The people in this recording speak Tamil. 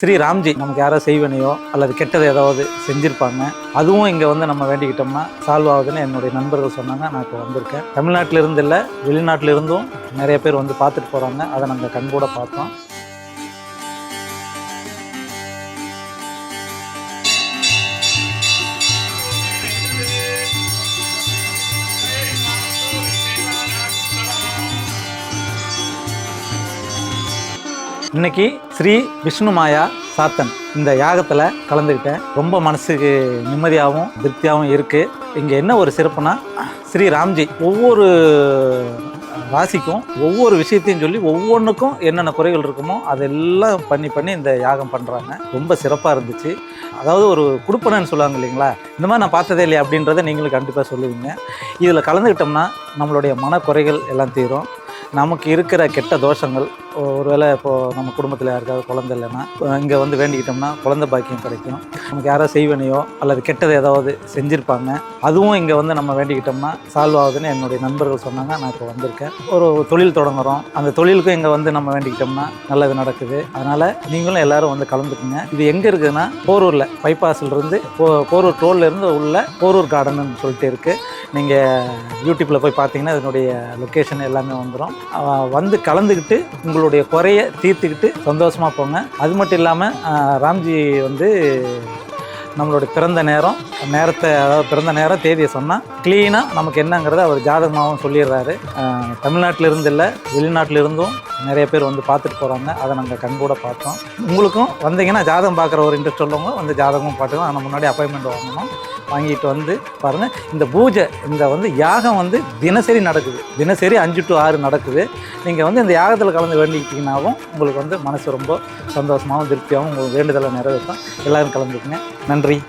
ஸ்ரீ ராம்ஜி நமக்கு யாரோ செய்வனையோ அல்லது கெட்டது ஏதாவது செஞ்சுருப்பாங்க. அதுவும் இங்கே வந்து நம்ம வேண்டிக்கிட்டோம்னா சால்வ் ஆகுதுன்னு என்னுடைய நண்பர்கள் சொன்னாங்க. நான் இப்போ வந்திருக்கேன். தமிழ்நாட்டில் இருந்து இல்லை, வெளிநாட்டில் இருந்தும் நிறைய பேர் வந்து பார்த்துட்டு போகிறாங்க. அதை நாங்கள் கண்கூட பார்த்தோம். இன்னைக்கு ஸ்ரீ விஷ்ணு மாயா சாத்தன் இந்த யாகத்தில் கலந்துக்கிட்டேன். ரொம்ப மனசுக்கு நிம்மதியாகவும் திருப்தியாகவும் இருக்குது. இங்கே என்ன ஒரு சிறப்புனா, ஸ்ரீ ராம்ஜி ஒவ்வொரு ராசிக்கும் ஒவ்வொரு விஷயத்தையும் சொல்லி ஒவ்வொன்றுக்கும் என்னென்ன குறைகள் இருக்குமோ அதெல்லாம் பண்ணி இந்த யாகம் பண்ணுறாங்க. ரொம்ப சிறப்பாக இருந்துச்சு. அதாவது ஒரு குடுப்பனன்னு சொல்லுவாங்க இல்லைங்களா, இந்த மாதிரி நான் பார்த்ததே இல்லையா அப்படின்றத நீங்களும் கண்டிப்பாக சொல்லுவீங்க. இதில் கலந்துக்கிட்டோம்னா நம்மளுடைய மனக்குறைகள் எல்லாம் தீரும். நமக்கு இருக்கிற கெட்ட தோஷங்கள், ஒருவேளை இப்போது நம்ம குடும்பத்தில் யாருக்காவது குழந்தை இல்லைன்னா இங்கே வந்து வேண்டிக்கிட்டோம்னா குழந்தை பாக்கியம் கிடைக்கும். நமக்கு யாரோ செய்வனையோ அல்லது கெட்டது ஏதாவது செஞ்சுருப்பாங்க. அதுவும் இங்கே வந்து நம்ம வேண்டிக்கிட்டோம்னா சால்வ் ஆகுதுன்னு என்னுடைய நண்பர்கள் சொன்னாங்க. நான் இப்போ வந்திருக்கேன். ஒரு தொழில் தொடங்குகிறோம். அந்த தொழிலுக்கும் இங்கே வந்து நம்ம வேண்டிக்கிட்டோம்னா நல்லது நடக்குது. அதனால் நீங்களும் எல்லோரும் வந்து கலந்துக்குங்க. இது எங்கே இருக்குதுன்னா போரூரில் பைபாஸ்லேருந்து போரூர் டோல்லேருந்து உள்ள போரூர் கார்டன்னு சொல்லிட்டு இருக்குது. நீங்கள் யூடியூப்பில் போய் பார்த்தீங்கன்னா இதனுடைய லொக்கேஷன் எல்லாமே வந்துடும். வந்து கலந்துக்கிட்டு உங்களுடைய குறைய தீர்த்துக்கிட்டு சந்தோஷமாக போங்க. அது மட்டும் இல்லாமல் ராம்ஜி வந்து நம்மளுடைய பிறந்த நேரத்தை அதாவது பிறந்த நேரம் தேதியை சொன்னால் க்ளீனாக நமக்கு என்னங்கிறத அவர் ஜாதகமாகவும் சொல்லிடுறாரு. தமிழ்நாட்டில் இருந்து இல்லை, வெளிநாட்டில் இருந்தும் நிறைய பேர் வந்து பார்த்துட்டு போகிறாங்க. அதை நாங்கள் கண்கூட பார்த்தோம். உங்களுக்கும் வந்தீங்கன்னா ஜாதகம் பார்க்குற ஒரு இன்ட்ரெஸ்ட் உள்ளவங்க வந்து ஜாதகமும் பார்த்துக்கலாம். ஆனால் முன்னாடி அப்பாயின்மெண்ட் வாங்கணும். வாங்கிட்டு வந்து பாருங்கள். இந்த பூஜை இந்த வந்து யாகம் வந்து தினசரி நடக்குது. தினசரி 5 to 6 நடக்குது. நீங்கள் வந்து இந்த யாகத்தில் கலந்து வேண்டிக்கிட்டிங்கனாவும் உங்களுக்கு வந்து மனசு ரொம்ப சந்தோஷமாகவும் திருப்தியாகவும் உங்கள் வேண்டுதலை நிறைவேற்றும். எல்லோரும் கலந்துக்குங்க. நன்றி.